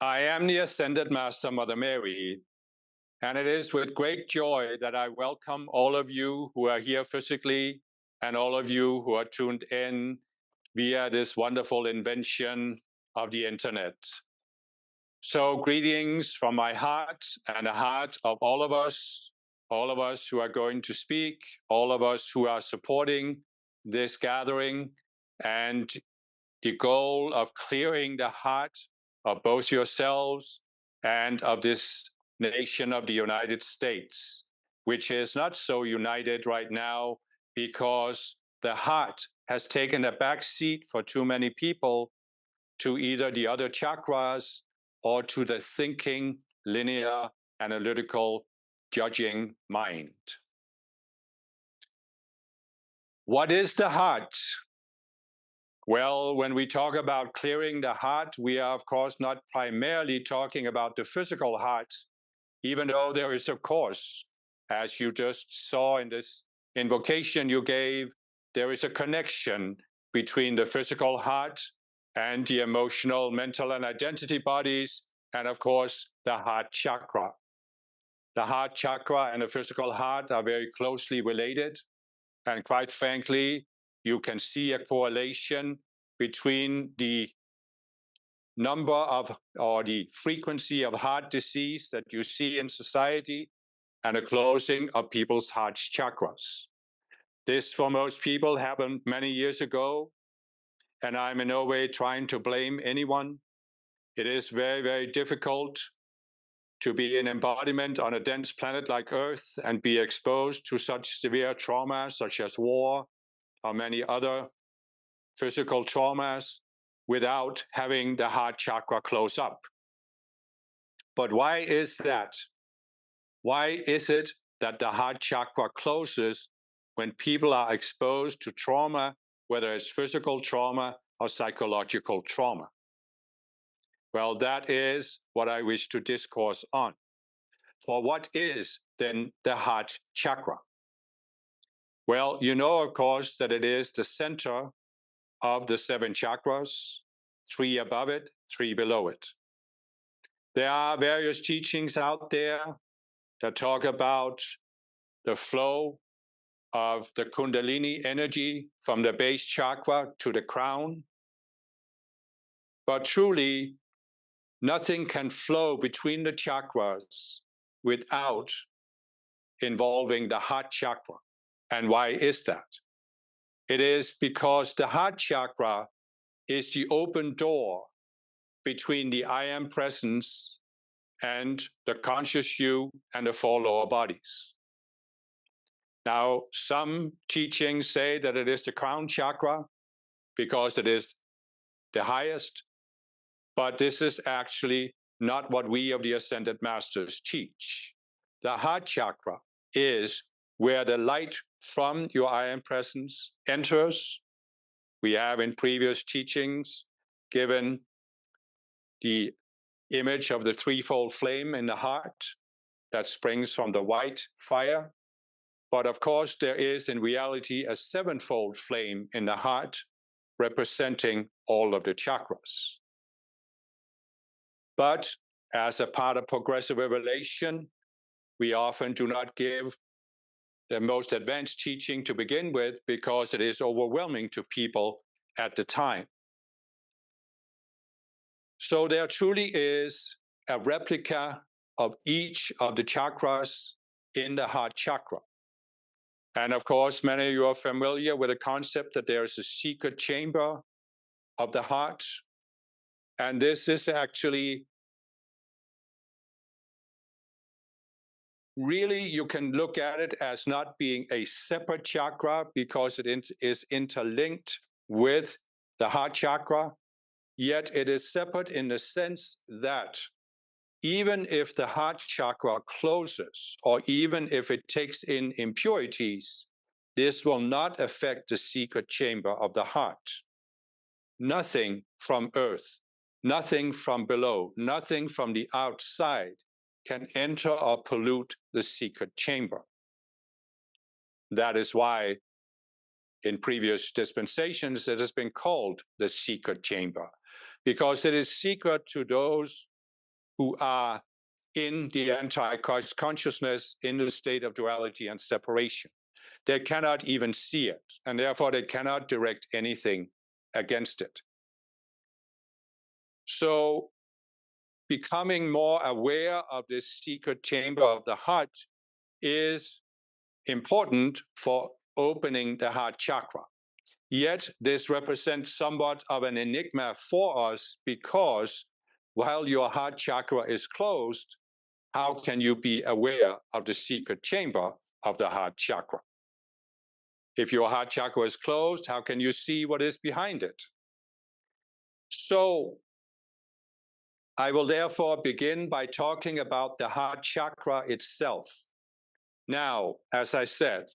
I am the Ascended Master, Mother Mary, and it is with great joy that I welcome all of you who are here physically and all of you who are tuned in via this wonderful invention of the internet. So greetings from my heart and the heart of all of us who are going to speak, all of us who are supporting this gathering, and the goal of clearing the heart of both yourselves and of this nation of the United States, which is not so united right now because the heart has taken a back seat for too many people to either the other chakras or to the thinking, linear, analytical, judging mind. What is the heart? Well, when we talk about clearing the heart, we are, of course, not primarily talking about the physical heart, even though there is, of course, as you just saw in this invocation you gave, there is a connection between the physical heart and the emotional, mental, and identity bodies, and of course, the heart chakra. The heart chakra and the physical heart are very closely related, and quite frankly, you can see a correlation between the number of or the frequency of heart disease that you see in society and a closing of people's heart chakras. This, for most people, happened many years ago, and I'm in no way trying to blame anyone. It is very, very difficult to be an embodiment on a dense planet like Earth and be exposed to such severe trauma, such as war or many other physical traumas, without having the heart chakra close up. But why is that? Why is it that the heart chakra closes when people are exposed to trauma, whether it's physical trauma or psychological trauma? Well, that is what I wish to discourse on. For what is then the heart chakra? Well, you know, of course, that it is the center of the 7 chakras, 3 above it, 3 below it. There are various teachings out there that talk about the flow of the Kundalini energy from the base chakra to the crown. But truly, nothing can flow between the chakras without involving the heart chakra. And why is that? It is because the heart chakra is the open door between the I am presence and the conscious you and the 4 lower bodies. Now, some teachings say that it is the crown chakra because it is the highest, but this is actually not what we of the Ascended Masters teach. The heart chakra is where the light from your I am presence enters. We have in previous teachings given the image of the threefold flame in the heart that springs from the white fire. But of course, there is in reality a sevenfold flame in the heart representing all of the chakras. But as a part of progressive revelation, we often do not give the most advanced teaching to begin with because it is overwhelming to people at the time. So there truly is a replica of each of the chakras in the heart chakra. And of course, many of you are familiar with the concept that there is a secret chamber of the heart. And this is actually really, you can look at it as not being a separate chakra because it is interlinked with the heart chakra, yet it is separate in the sense that even if the heart chakra closes, or even if it takes in impurities, this will not affect the secret chamber of the heart. Nothing from earth, nothing from below, nothing from the outside can enter or pollute the secret chamber. That is why in previous dispensations it has been called the secret chamber, because it is secret to those who are in the anti-consciousness, in the state of duality and separation. They cannot even see it, and therefore they cannot direct anything against it. So becoming more aware of this secret chamber of the heart is important for opening the heart chakra. Yet this represents somewhat of an enigma for us, because while your heart chakra is closed, how can you be aware of the secret chamber of the heart chakra? If your heart chakra is closed, how can you see what is behind it? So I will therefore begin by talking about the heart chakra itself. Now, as I said,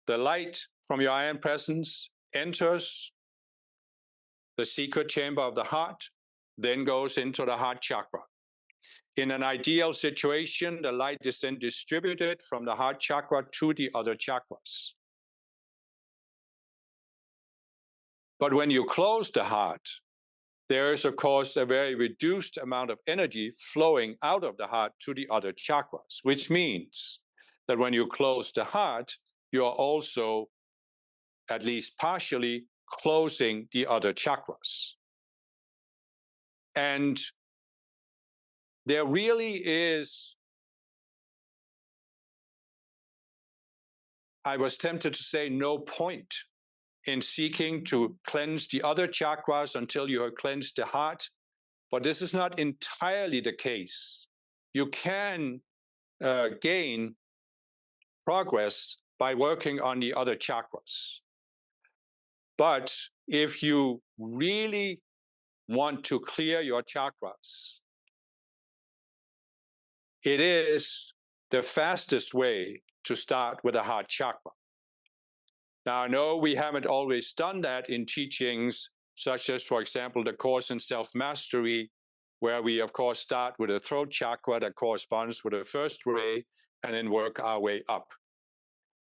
the light from your iron presence enters the secret chamber of the heart, then goes into the heart chakra. In an ideal situation, the light is then distributed from the heart chakra to the other chakras. But when you close the heart, there is, of course, a very reduced amount of energy flowing out of the heart to the other chakras, which means that when you close the heart, you are also, at least partially, closing the other chakras. And there really is, I was tempted to say, no point in seeking to cleanse the other chakras until you have cleansed the heart. But this is not entirely the case. You can gain progress by working on the other chakras. But if you really want to clear your chakras, it is the fastest way to start with the heart chakra. Now, I know we haven't always done that in teachings such as, for example, the Course in Self-Mastery, where we, of course, start with the throat chakra that corresponds with the first ray and then work our way up.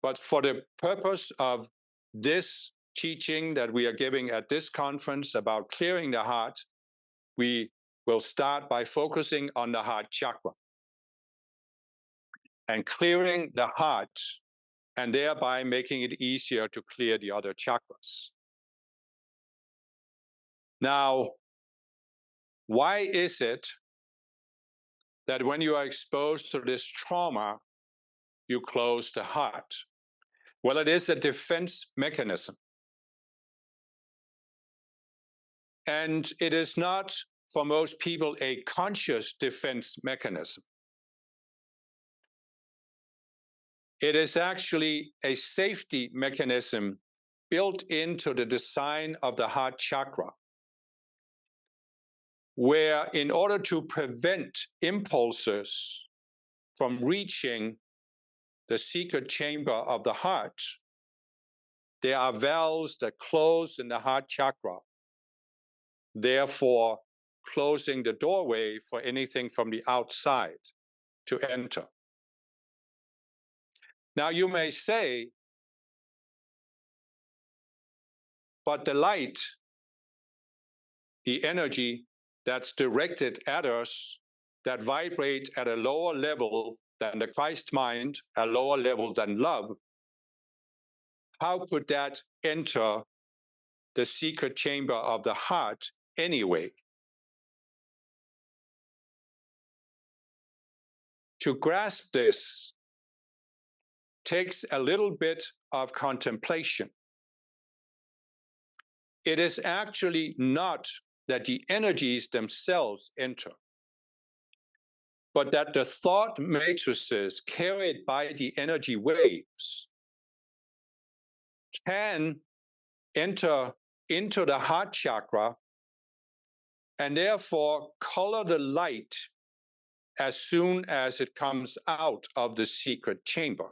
But for the purpose of this teaching that we are giving at this conference about clearing the heart, we will start by focusing on the heart chakra and clearing the heart, and thereby making it easier to clear the other chakras. Now, why is it that when you are exposed to this trauma, you close the heart? Well, it is a defense mechanism. And it is not, for most people, a conscious defense mechanism. It is actually a safety mechanism built into the design of the heart chakra, where in order to prevent impulses from reaching the secret chamber of the heart, there are valves that close in the heart chakra, therefore closing the doorway for anything from the outside to enter. Now you may say, but the light, the energy that's directed at us, that vibrate at a lower level than the Christ mind, a lower level than love, how could that enter the secret chamber of the heart anyway? To grasp this takes a little bit of contemplation. It is actually not that the energies themselves enter, but that the thought matrices carried by the energy waves can enter into the heart chakra and therefore color the light as soon as it comes out of the secret chamber.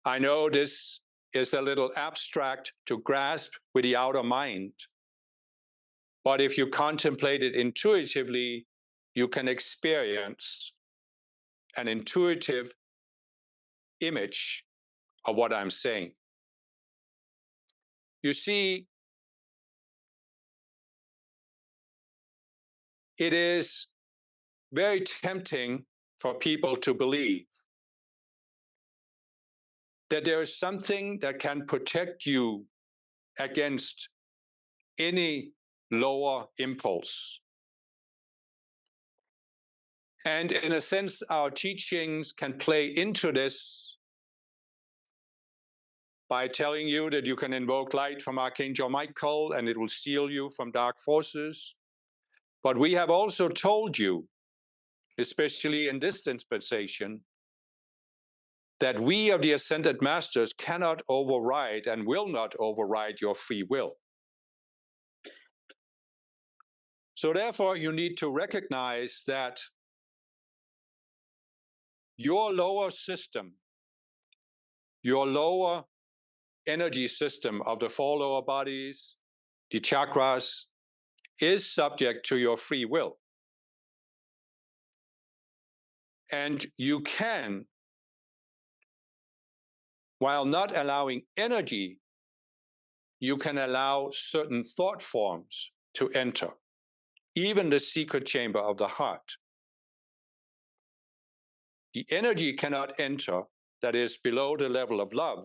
I know this is a little abstract to grasp with the outer mind, but if you contemplate it intuitively, you can experience an intuitive image of what I'm saying. You see, it is very tempting for people to believe that there is something that can protect you against any lower impulse. And in a sense, our teachings can play into this by telling you that you can invoke light from Archangel Michael and it will shield you from dark forces. But we have also told you, especially in this dispensation, that we of the Ascended Masters cannot override and will not override your free will. So therefore, you need to recognize that your lower system, your lower energy system of the four lower bodies, the chakras, is subject to your free will. And you can, while not allowing energy, you can allow certain thought forms to enter, even the secret chamber of the heart. The energy cannot enter that is below the level of love,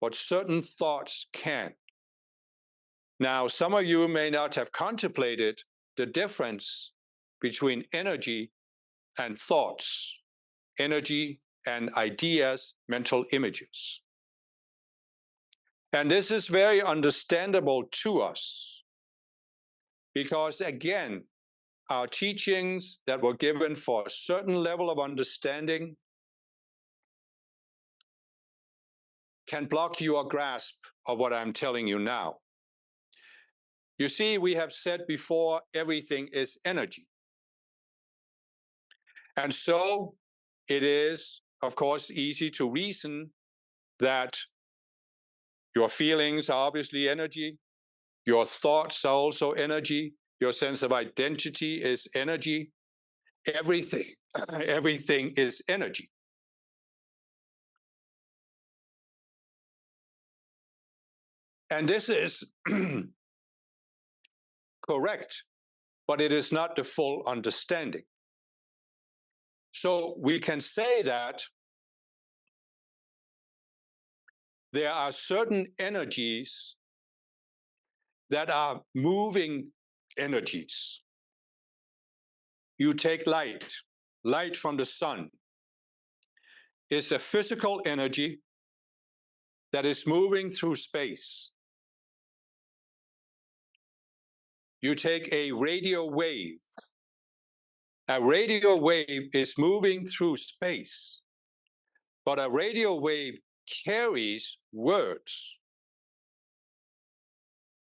but certain thoughts can. Now, some of you may not have contemplated the difference between energy and thoughts, energy and ideas, mental images. And this is very understandable to us because, again, our teachings that were given for a certain level of understanding can block your grasp of what I'm telling you now. You see, we have said before, everything is energy. And so it is, of course, easy to reason that your feelings are obviously energy, your thoughts are also energy, your sense of identity is energy, everything is energy. And this is correct, but it is not the full understanding. So we can say that there are certain energies that are moving energies. You take light from the sun is a physical energy that is moving through space. You take a radio wave. A radio wave is moving through space, but a radio wave carries words.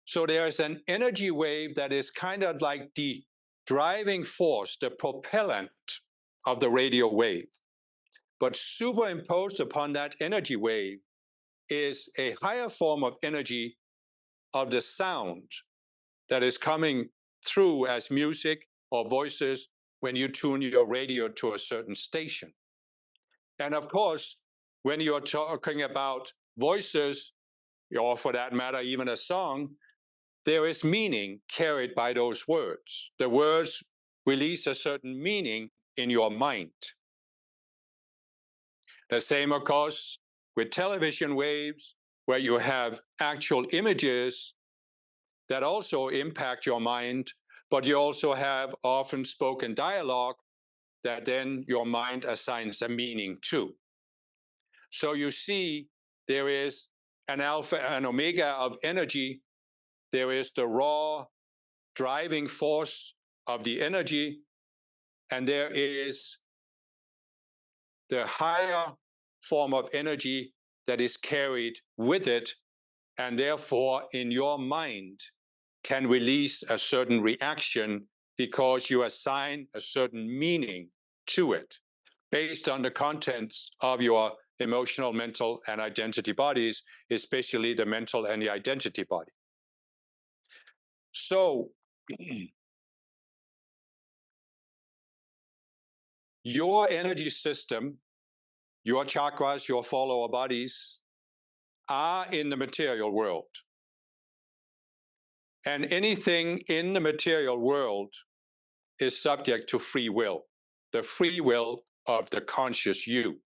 So there is an energy wave that is kind of like the driving force, the propellant of the radio wave. But superimposed upon that energy wave is a higher form of energy of the sound that is coming through as music or voices when you tune your radio to a certain station. And of course, when you're talking about voices, or for that matter, even a song, there is meaning carried by those words. The words release a certain meaning in your mind. The same, of course, with television waves, where you have actual images that also impact your mind, but you also have often spoken dialogue that then your mind assigns a meaning to. So you see, there is an alpha and omega of energy. There is the raw driving force of the energy, and there is the higher form of energy that is carried with it, and therefore in your mind can release a certain reaction because you assign a certain meaning to it based on the contents of your emotional, mental, and identity bodies, especially the mental and the identity body. So your energy system, your chakras, your four lower bodies are in the material world. And anything in the material world is subject to free will, the free will of the conscious you.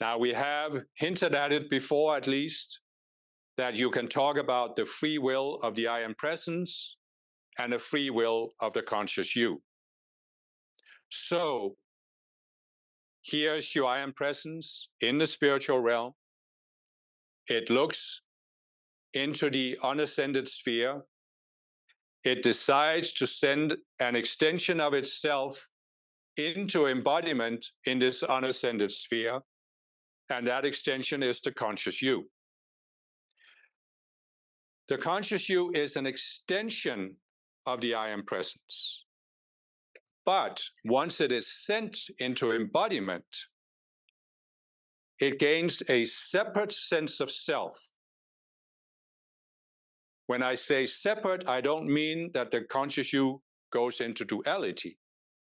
Now, we have hinted at it before, at least, that you can talk about the free will of the I Am Presence and the free will of the conscious you. So, here's your I Am Presence in the spiritual realm. It looks into the unascended sphere. It decides to send an extension of itself into embodiment in this unascended sphere, and that extension is the conscious you. The conscious you is an extension of the I Am Presence. But once it is sent into embodiment, it gains a separate sense of self. When I say separate, I don't mean that the conscious you goes into duality.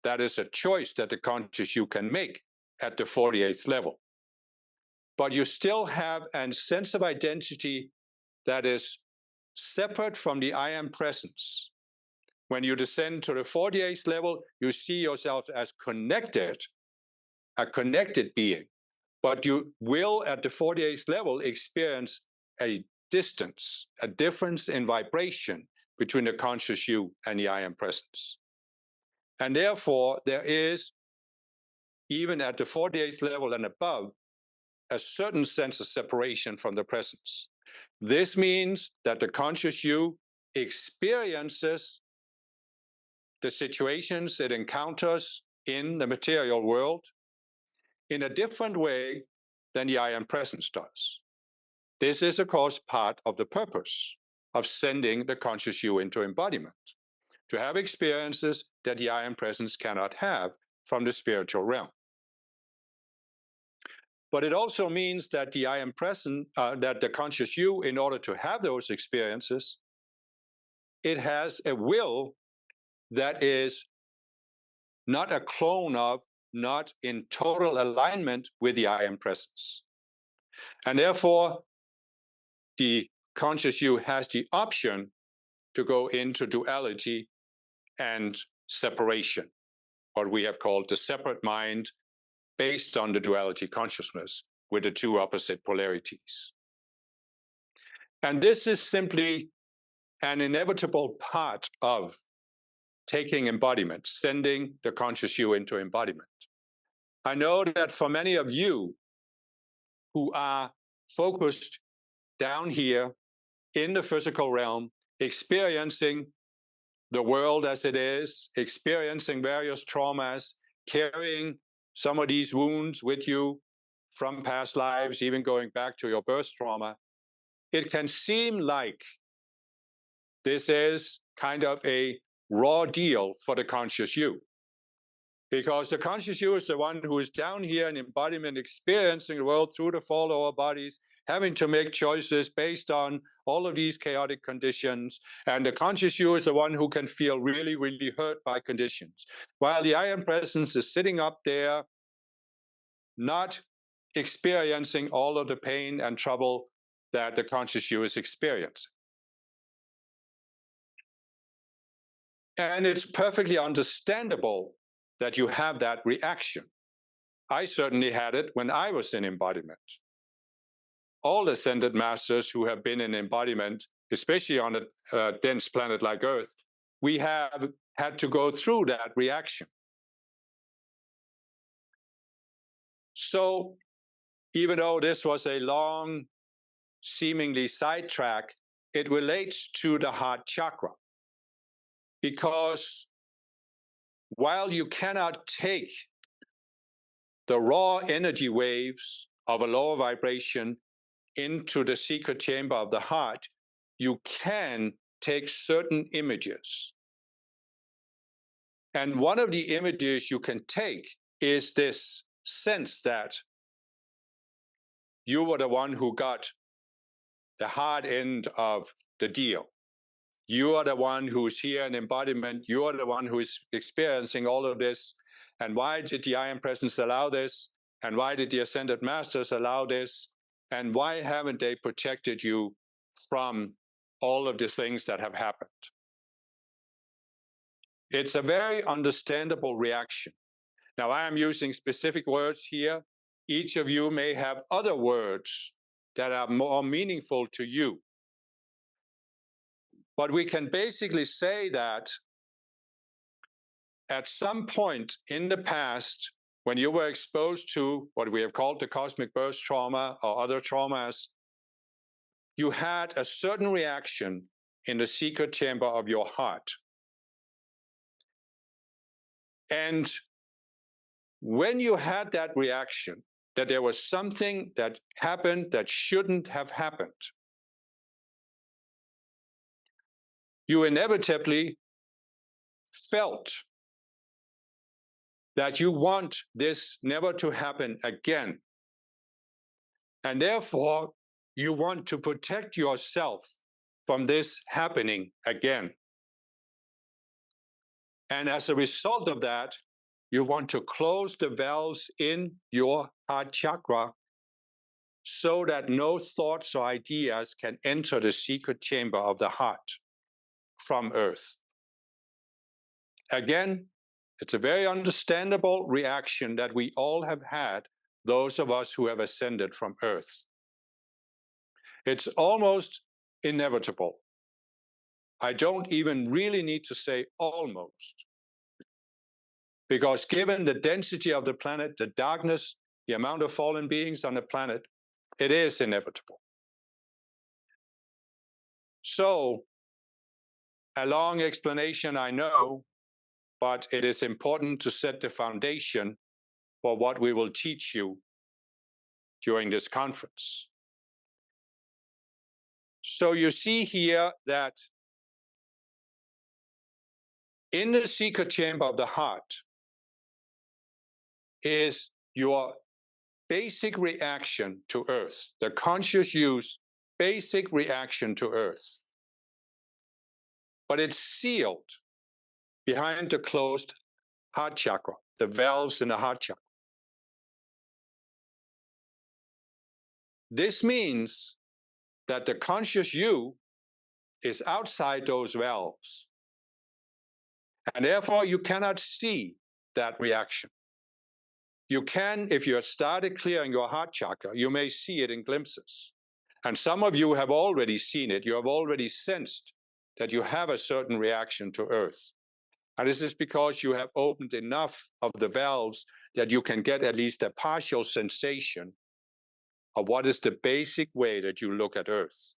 That is a choice that the conscious you can make at the 48th level. But you still have a sense of identity that is separate from the I Am Presence. When you descend to the 48th level, you see yourself as connected, a connected being. But you will, at the 48th level, experience a distance, a difference in vibration between the conscious you and the I Am Presence. And therefore, there is, even at the 48th level and above, a certain sense of separation from the presence. This means that the conscious you experiences the situations it encounters in the material world in a different way than the I Am Presence does. This is, of course, part of the purpose of sending the conscious you into embodiment, to have experiences that the I Am Presence cannot have from the spiritual realm. But it also means that the I Am Present, that the conscious you, in order to have those experiences, it has a will that is not a clone of, not in total alignment with the I Am Presence. And therefore, the conscious you has the option to go into duality and separation, what we have called the separate mind, based on the duality consciousness with the two opposite polarities. And this is simply an inevitable part of taking embodiment, sending the conscious you into embodiment. I know that for many of you who are focused down here in the physical realm, experiencing the world as it is, experiencing various traumas, carrying some of these wounds with you from past lives, even going back to your birth trauma, it can seem like this is kind of a raw deal for the conscious you. Because the conscious you is the one who is down here in embodiment, experiencing the world through the four lower bodies, having to make choices based on all of these chaotic conditions. And the conscious you is the one who can feel really, really hurt by conditions. While the I Am Presence is sitting up there, not experiencing all of the pain and trouble that the conscious you is experiencing. And it's perfectly understandable that you have that reaction. I certainly had it when I was in embodiment. All ascended masters who have been in embodiment, especially on a dense planet like Earth, we have had to go through that reaction. So even though this was a long, seemingly sidetrack, it relates to the heart chakra. Because while you cannot take the raw energy waves of a lower vibration into the secret chamber of the heart, you can take certain images. And one of the images you can take is this sense that you were the one who got the hard end of the deal. You are the one who's here in embodiment. You are the one who is experiencing all of this. And why did the I Am Presence allow this? And why did the Ascended Masters allow this? And why haven't they protected you from all of the things that have happened? It's a very understandable reaction. Now, I am using specific words here. Each of you may have other words that are more meaningful to you. But we can basically say that at some point in the past, when you were exposed to what we have called the cosmic burst trauma or other traumas, you had a certain reaction in the secret chamber of your heart. And when you had that reaction, that there was something that happened that shouldn't have happened, you inevitably felt that you want this never to happen again. And therefore, you want to protect yourself from this happening again. And as a result of that, you want to close the valves in your heart chakra so that no thoughts or ideas can enter the secret chamber of the heart from Earth. Again, it's a very understandable reaction that we all have had, those of us who have ascended from Earth. It's almost inevitable. I don't even really need to say almost, because given the density of the planet, the darkness, the amount of fallen beings on the planet, it is inevitable. So, a long explanation, I know, but it is important to set the foundation for what we will teach you during this conference. So you see here that in the secret chamber of the heart is your basic reaction to Earth, the conscious use basic reaction to Earth. But it's sealed behind the closed heart chakra, the valves in the heart chakra. This means that the conscious you is outside those valves. And therefore, you cannot see that reaction. You can, if you have started clearing your heart chakra, you may see it in glimpses. And some of you have already seen it. You have already sensed that you have a certain reaction to Earth. And this is because you have opened enough of the valves that you can get at least a partial sensation of what is the basic way that you look at Earth.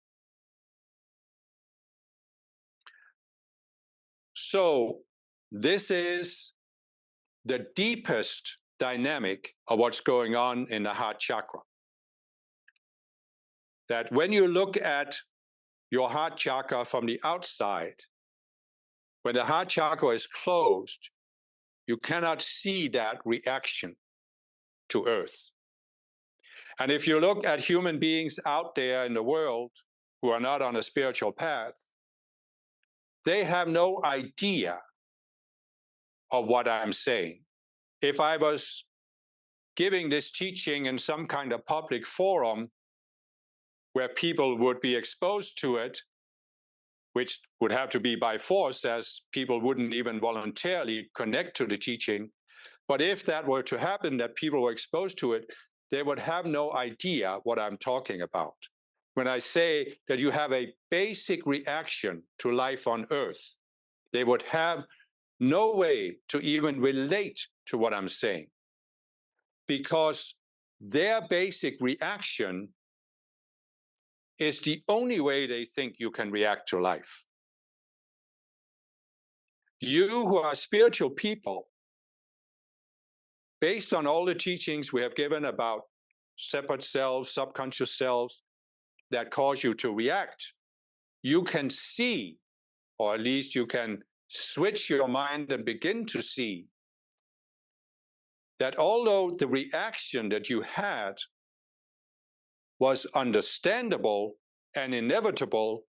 So this is the deepest dynamic of what's going on in the heart chakra. That when you look at your heart chakra from the outside, when the heart chakra is closed, you cannot see that reaction to Earth. And if you look at human beings out there in the world who are not on a spiritual path, they have no idea of what I'm saying. If I was giving this teaching in some kind of public forum where people would be exposed to it, which would have to be by force, as people wouldn't even voluntarily connect to the teaching. But if that were to happen, that people were exposed to it, they would have no idea what I'm talking about. When I say that you have a basic reaction to life on Earth, they would have no way to even relate to what I'm saying, because their basic reaction is the only way they think you can react to life. You who are spiritual people, based on all the teachings we have given about separate selves, subconscious selves that cause you to react, you can see, or at least you can switch your mind and begin to see that although the reaction that you had was understandable and inevitable,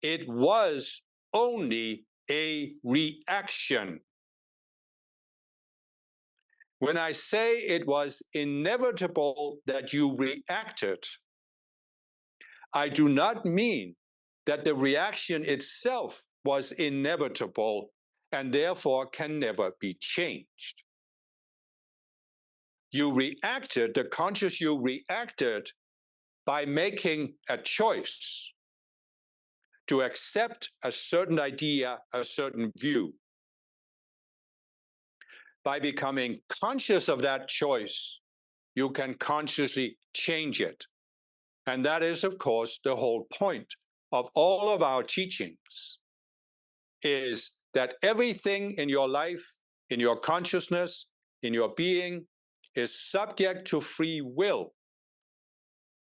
it was only a reaction. When I say it was inevitable that you reacted, I do not mean that the reaction itself was inevitable and therefore can never be changed. You reacted, the conscious you reacted by making a choice to accept a certain idea, a certain view. By becoming conscious of that choice, you can consciously change it. And that is, of course, the whole point of all of our teachings, is that everything in your life, in your consciousness, in your being, is subject to free will.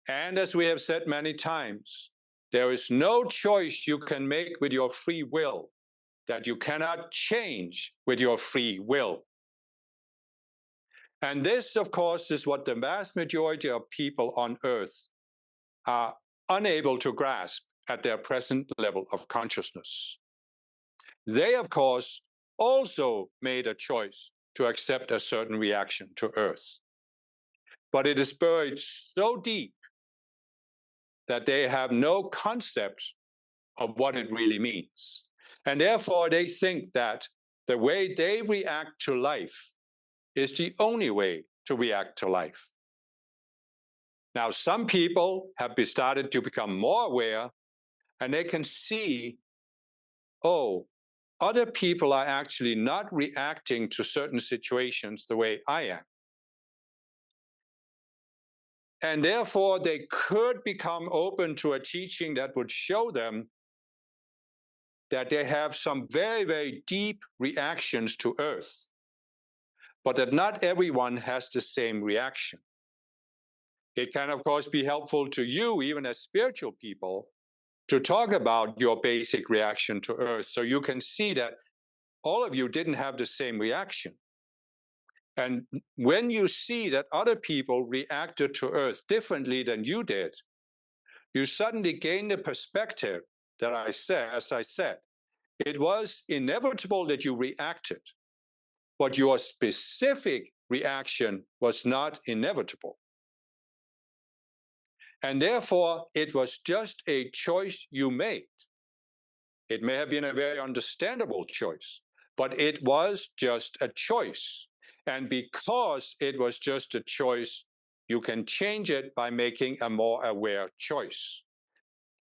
And as we have said many times, there is no choice you can make with your free will that you cannot change with your free will. And this, of course, is what the vast majority of people on Earth are unable to grasp at their present level of consciousness. They, of course, also made a choice to accept a certain reaction to Earth. But it is buried so deep that they have no concept of what it really means. And therefore, they think that the way they react to life is the only way to react to life. Now, some people have started to become more aware, and they can see, oh, other people are actually not reacting to certain situations the way I am. And therefore, they could become open to a teaching that would show them that they have some very, very deep reactions to Earth, but that not everyone has the same reaction. It can, of course, be helpful to you, even as spiritual people, to talk about your basic reaction to Earth, so you can see that all of you didn't have the same reaction. And when you see that other people reacted to Earth differently than you did, you suddenly gain the perspective that as I said, it was inevitable that you reacted, but your specific reaction was not inevitable. And therefore, it was just a choice you made. It may have been a very understandable choice, but it was just a choice. And because it was just a choice, you can change it by making a more aware choice.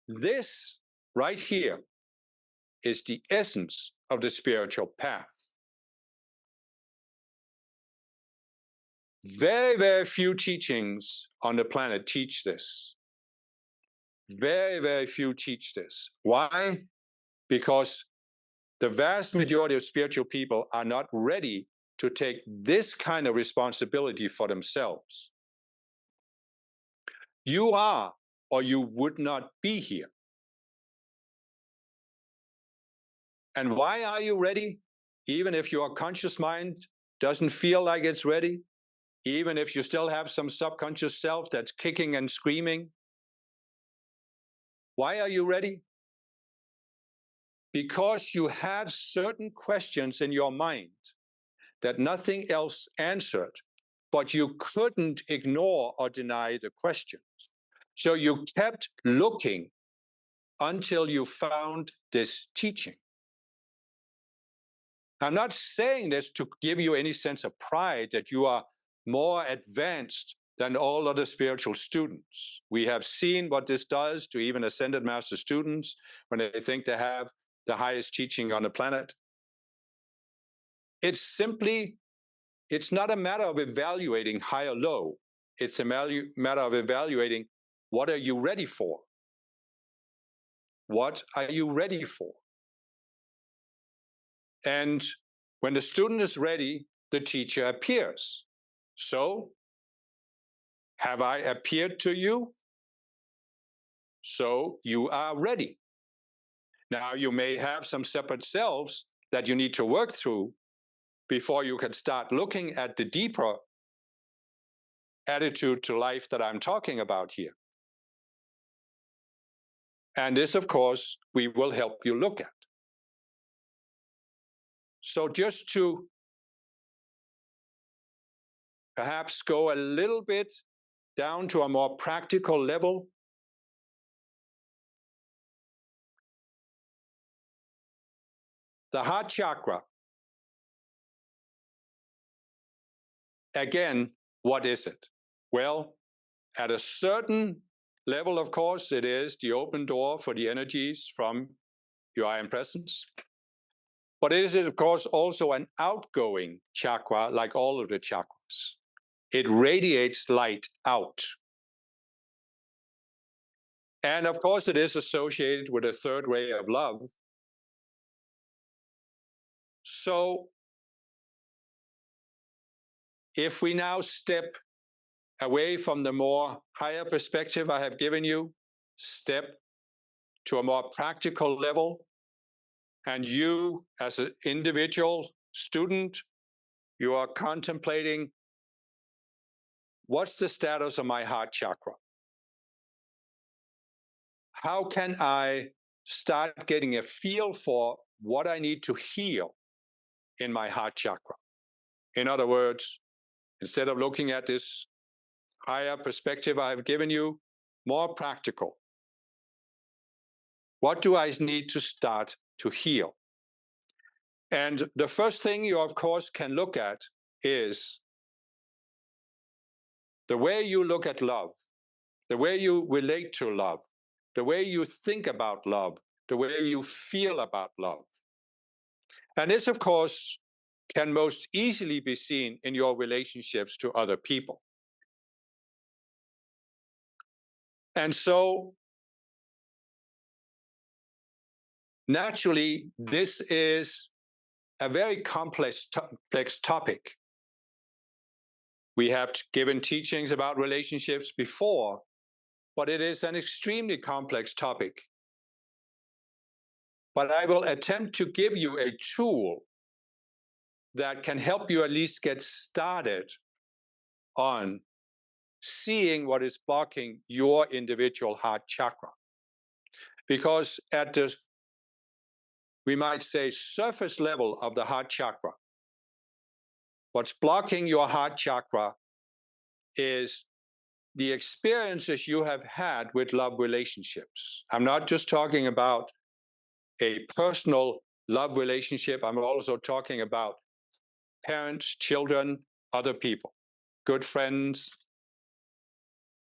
This right here is the essence of the spiritual path. Very, very few teachings on the planet teach this. Very, very few teach this. Why? Because the vast majority of spiritual people are not ready to take this kind of responsibility for themselves. You are, or you would not be here. And why are you ready? Even if your conscious mind doesn't feel like it's ready, even if you still have some subconscious self that's kicking and screaming. Why are you ready? Because you had certain questions in your mind that nothing else answered, but you couldn't ignore or deny the questions. So you kept looking until you found this teaching. I'm not saying this to give you any sense of pride that you are more advanced than all other spiritual students. We have seen what this does to even ascended master students when they think they have the highest teaching on the planet. It's not a matter of evaluating high or low. It's a matter of evaluating, what are you ready for? What are you ready for? And when the student is ready, the teacher appears. So, have I appeared to you? So you are ready. Now, you may have some separate selves that you need to work through before you can start looking at the deeper attitude to life that I'm talking about here. And this, of course, we will help you look at. So just to perhaps go a little bit down to a more practical level, The heart chakra. Again, what is it? Well, at a certain level, of course, it is the open door for the energies from your I am presence. But it is, of course, also an outgoing chakra, like all of the chakras. It radiates light out. And of course, it is associated with a third ray of love. So if we now step away from the more higher perspective I have given you, step to a more practical level, and you as an individual student, you are contemplating, what's the status of my heart chakra? How can I start getting a feel for what I need to heal in my heart chakra? In other words, instead of looking at this higher perspective I've given you, more practical. What do I need to start to heal? And the first thing you, of course, can look at is the way you look at love, the way you relate to love, the way you think about love, the way you feel about love. And this, of course, can most easily be seen in your relationships to other people. And so, naturally, this is a very complex topic. We have given teachings about relationships before, but it is an extremely complex topic. But I will attempt to give you a tool that can help you at least get started on seeing what is blocking your individual heart chakra. Because at the, we might say, surface level of the heart chakra, what's blocking your heart chakra is the experiences you have had with love relationships. I'm not just talking about a personal love relationship. I'm also talking about parents, children, other people, good friends,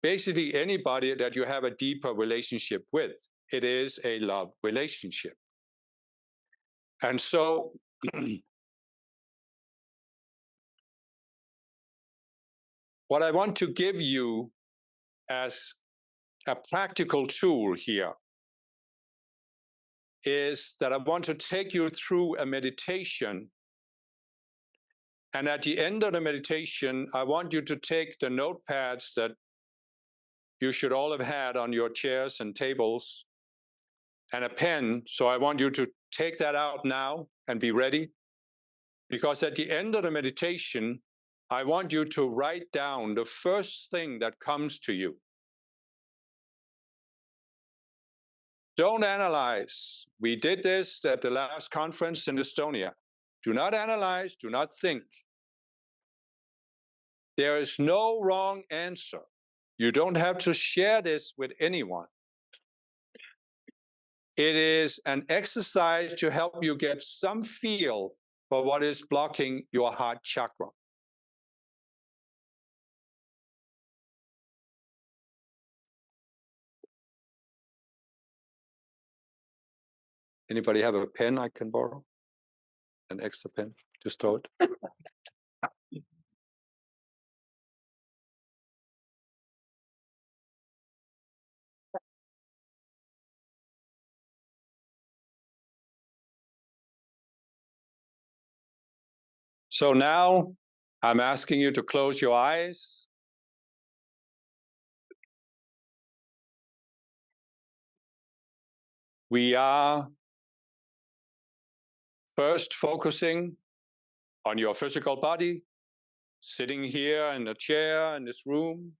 basically anybody that you have a deeper relationship with. It is a love relationship. And so what I want to give you as a practical tool here is that I want to take you through a meditation. And at the end of the meditation, I want you to take the notepads that you should all have had on your chairs and tables and a pen. So I want you to take that out now and be ready. Because at the end of the meditation, I want you to write down the first thing that comes to you. Don't analyze. We did this at the last conference in Estonia. Do not analyze, do not think. There is no wrong answer. You don't have to share this with anyone. It is an exercise to help you get some feel for what is blocking your heart chakra. Anybody have a pen I can borrow? An extra pen? Just throw it. So now I'm asking you to close your eyes. We are first focusing on your physical body, sitting here in a chair in this room.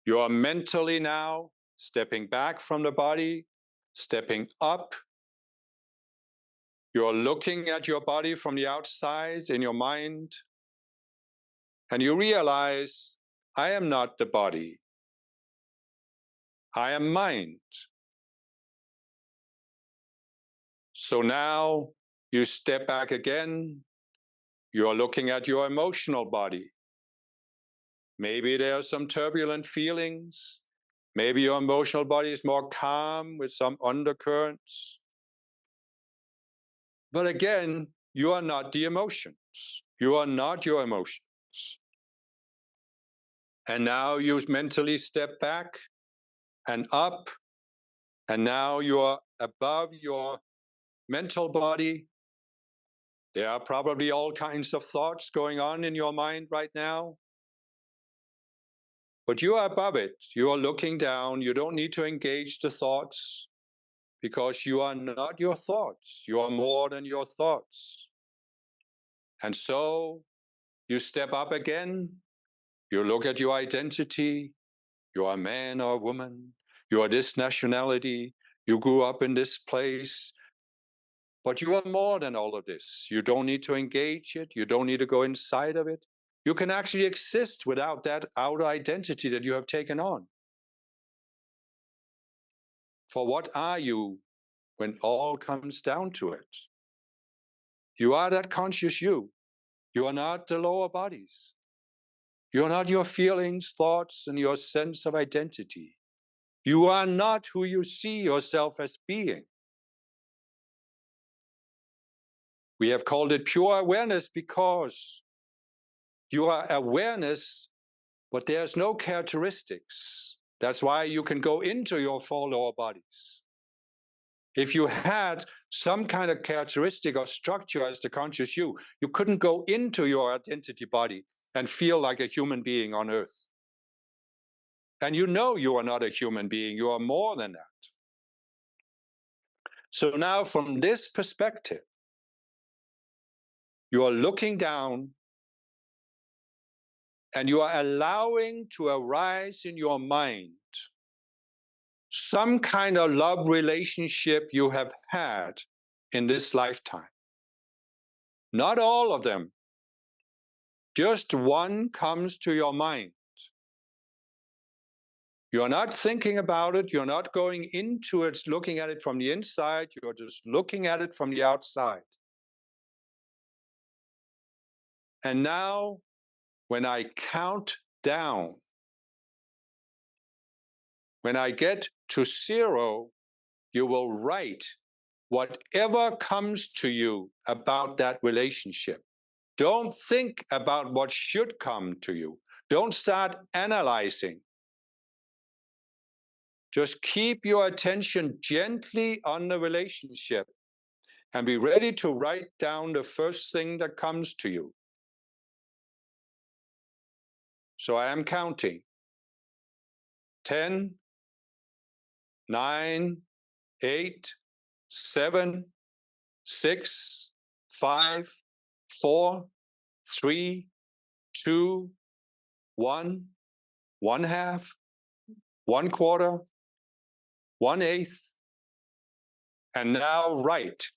You are mentally now stepping back from the body, stepping up. You're looking at your body from the outside in your mind, and you realize, I am not the body. I am mind. So now you step back again. You're looking at your emotional body. Maybe there are some turbulent feelings. Maybe your emotional body is more calm with some undercurrents. But again, you are not the emotions. You are not your emotions. And now you mentally step back and up. And now you are above your mental body. There are probably all kinds of thoughts going on in your mind right now. But you are above it. You are looking down. You don't need to engage the thoughts because you are not your thoughts. You are more than your thoughts. And so you step up again. You look at your identity. You are a man or a woman. You are this nationality. You grew up in this place. But you are more than all of this. You don't need to engage it. You don't need to go inside of it. You can actually exist without that outer identity that you have taken on. For what are you when all comes down to it? You are that conscious you. You are not the lower bodies. You are not your feelings, thoughts, and your sense of identity. You are not who you see yourself as being. We have called it pure awareness because you are awareness, but there's no characteristics. That's why you can go into your four lower bodies. If you had some kind of characteristic or structure as the conscious you couldn't go into your identity body and feel like a human being on earth. And you know you are not a human being, you are more than that. So now from this perspective, you are looking down and you are allowing to arise in your mind some kind of love relationship you have had in this lifetime. Not all of them. Just one comes to your mind. You're not thinking about it. You're not going into it, looking at it from the inside. You're just looking at it from the outside. And now, when I count down, when I get to 0, you will write whatever comes to you about that relationship. Don't think about what should come to you. Don't start analyzing. Just keep your attention gently on the relationship and be ready to write down the first thing that comes to you. So I am counting. 10, 9, 8, 7, 6, 5, 4, 3, 2, 1, 1/2, 1/4, 1/8, and now write.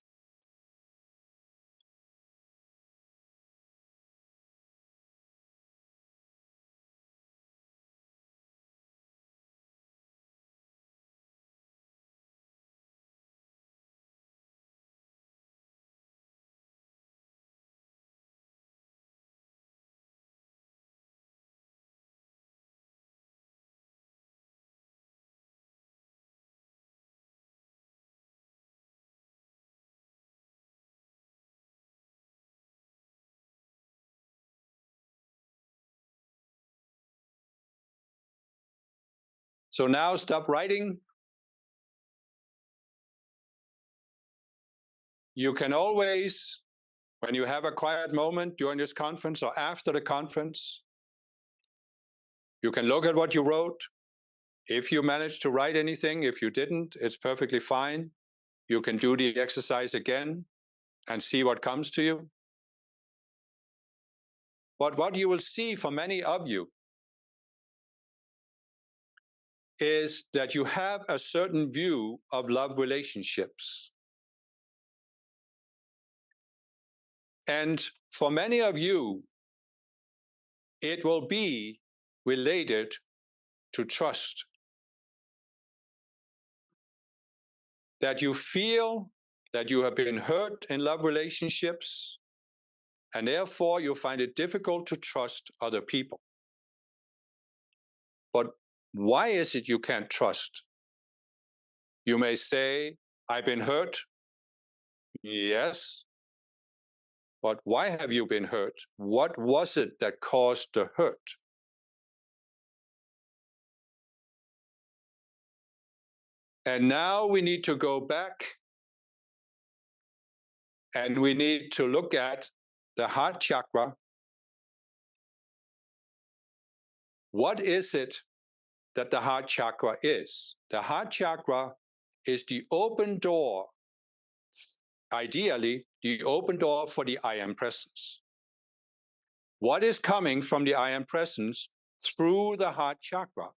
So now stop writing. You can always, when you have a quiet moment during this conference or after the conference, you can look at what you wrote. If you managed to write anything, if you didn't, it's perfectly fine. You can do the exercise again and see what comes to you. But what you will see for many of you is that you have a certain view of love relationships. And for many of you, it will be related to trust. That you feel that you have been hurt in love relationships, and therefore you find it difficult to trust other people. But why is it you can't trust? You may say, I've been hurt. Yes. But why have you been hurt? What was it that caused the hurt? And now we need to go back and we need to look at the heart chakra. What is it that the heart chakra is? The heart chakra is the open door, ideally, the open door for the I am presence. What is coming from the I am presence through the heart chakra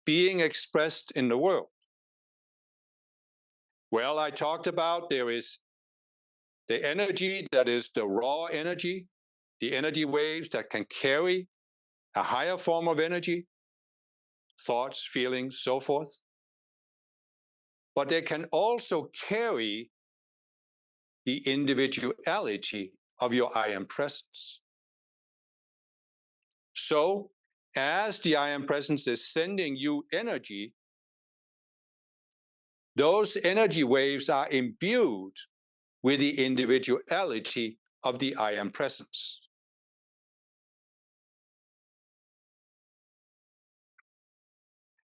being expressed in the world? Well, I talked about there is the energy that is the raw energy, the energy waves that can carry a higher form of energy, thoughts, feelings, so forth. But they can also carry the individuality of your I am presence. So, as the I am presence is sending you energy, those energy waves are imbued with the individuality of the I am presence.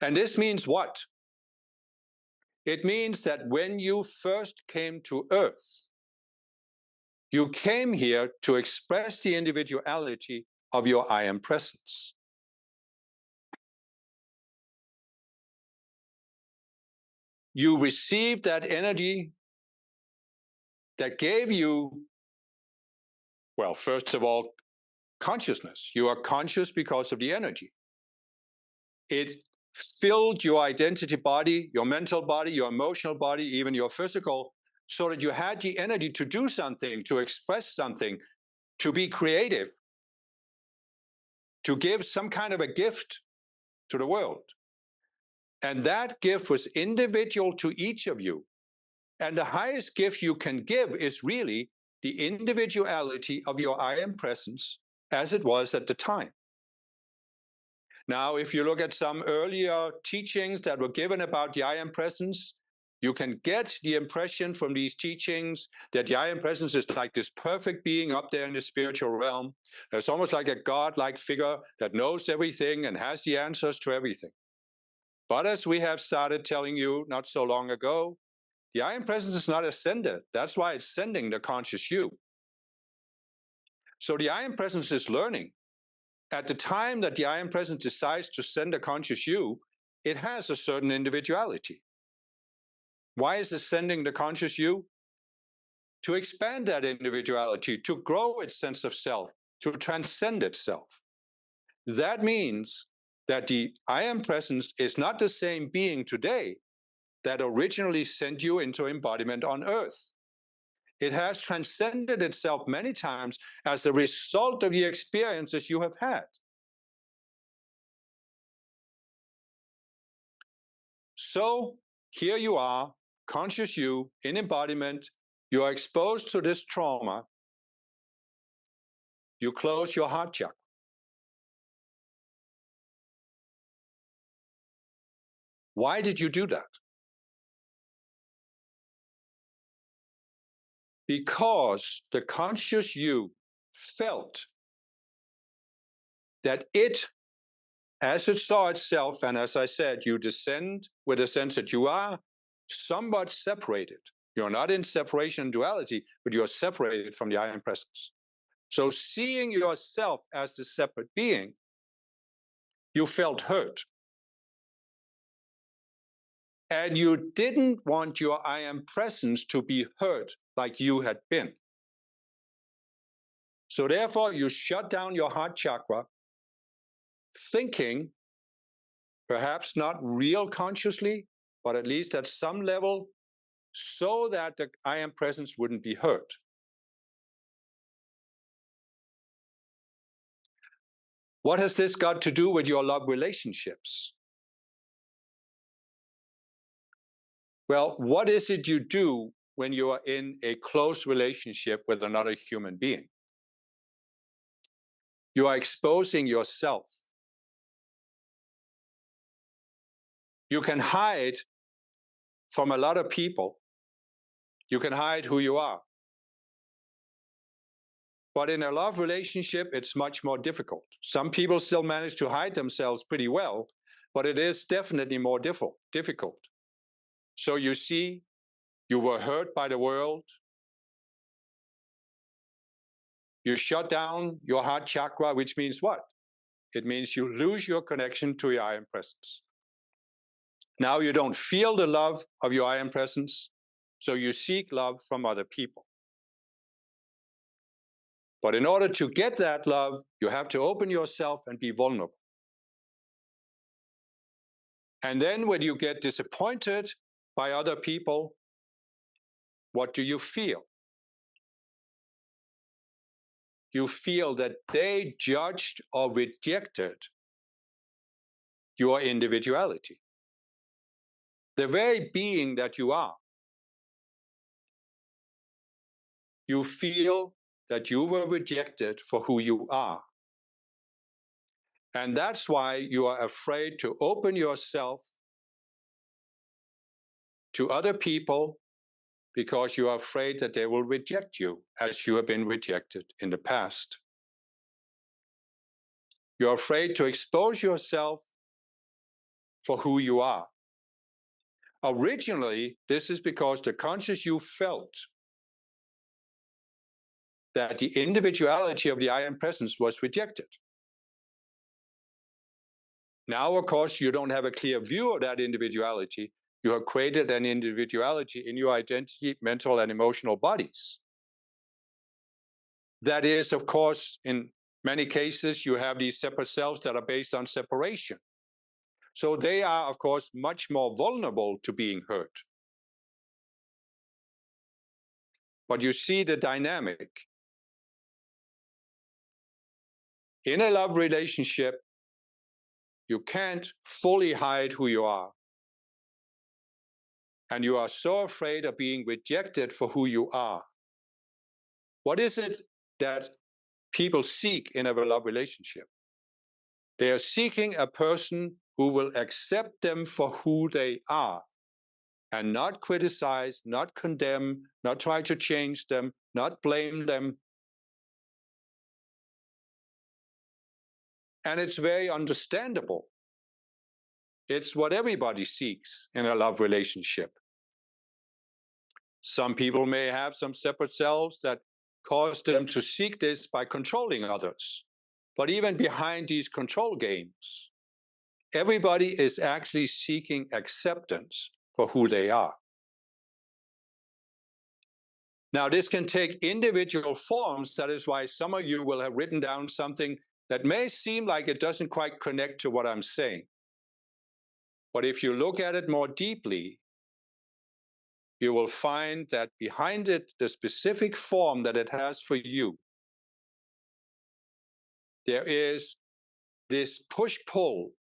And this means what? It means that when you first came to Earth, you came here to express the individuality of your I am presence. You received that energy that gave you, well, first of all, consciousness. You are conscious because of the energy. It filled your identity body, your mental body, your emotional body, even your physical, so that you had the energy to do something, to express something, to be creative, to give some kind of a gift to the world. And that gift was individual to each of you. And the highest gift you can give is really the individuality of your I am presence as it was at the time. Now, if you look at some earlier teachings that were given about the I am presence, you can get the impression from these teachings that the I am presence is like this perfect being up there in the spiritual realm. It's almost like a God-like figure that knows everything and has the answers to everything. But as we have started telling you not so long ago, the I am presence is not ascended. That's why it's sending the conscious you. So the I am presence is learning. At the time that the I am presence decides to send a conscious you, it has a certain individuality. Why is it sending the conscious you? To expand that individuality, to grow its sense of self, to transcend itself. That means that the I am presence is not the same being today that originally sent you into embodiment on earth. It has transcended itself many times as a result of the experiences you have had. So here you are, conscious you, in embodiment, you are exposed to this trauma, you close your heart chakra. Why did you do that? Because the conscious you felt that it, as it saw itself, and as I said, you descend with a sense that you are somewhat separated. You're not in separation and duality, but you're separated from the I am presence. So seeing yourself as the separate being, you felt hurt. And you didn't want your I am presence to be hurt like you had been. So therefore, you shut down your heart chakra, thinking, perhaps not real consciously, but at least at some level, so that the I am presence wouldn't be hurt. What has this got to do with your love relationships? Well, what is it you do when you are in a close relationship with another human being. You are exposing yourself. You can hide from a lot of people. You can hide who you are. But in a love relationship, it's much more difficult. Some people still manage to hide themselves pretty well, but it is definitely more difficult. So you see, you were hurt by the world. You shut down your heart chakra, which means what? It means you lose your connection to your I Am Presence. Now you don't feel the love of your I Am Presence, so you seek love from other people. But in order to get that love, you have to open yourself and be vulnerable. And then when you get disappointed by other people, what do you feel? You feel that they judged or rejected your individuality, the very being that you are. You feel that you were rejected for who you are. And that's why you are afraid to open yourself to other people, because you are afraid that they will reject you as you have been rejected in the past. You're afraid to expose yourself for who you are. Originally, this is because the conscious you felt that the individuality of the I Am Presence was rejected. Now, of course, you don't have a clear view of that individuality. You have created an individuality in your identity, mental, and emotional bodies. That is, of course, in many cases, you have these separate selves that are based on separation. So they are, of course, much more vulnerable to being hurt. But you see the dynamic. In a love relationship, you can't fully hide who you are. And you are so afraid of being rejected for who you are. What is it that people seek in a love relationship? They are seeking a person who will accept them for who they are and not criticize, not condemn, not try to change them, not blame them. And it's very understandable. It's what everybody seeks in a love relationship. Some people may have some separate selves that cause them to seek this by controlling others. But even behind these control games, everybody is actually seeking acceptance for who they are. Now, this can take individual forms. That is why some of you will have written down something that may seem like it doesn't quite connect to what I'm saying. But if you look at it more deeply, you will find that behind it, the specific form that it has for you, there is this push-pull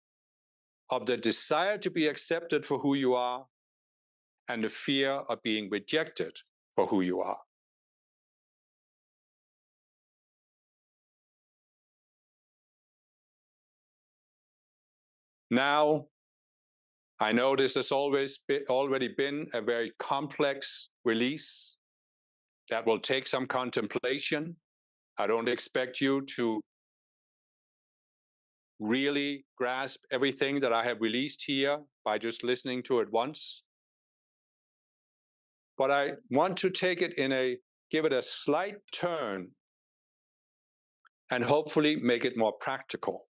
of the desire to be accepted for who you are and the fear of being rejected for who you are. Now, I know this has already been a very complex release that will take some contemplation. I don't expect you to really grasp everything that I have released here by just listening to it once. But I want to give it a slight turn and hopefully make it more practical.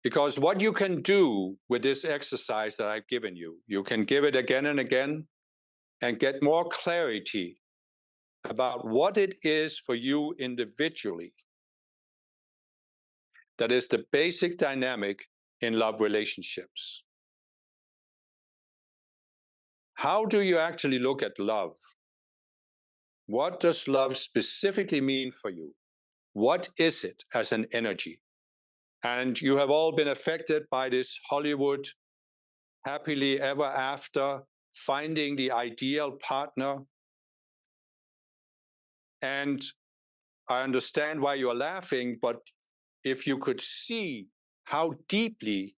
Because what you can do with this exercise that I've given you, you can give it again and again and get more clarity about what it is for you individually that is the basic dynamic in love relationships. How do you actually look at love? What does love specifically mean for you? What is it as an energy? And you have all been affected by this Hollywood happily ever after finding the ideal partner. And I understand why you're laughing, but if you could see how deeply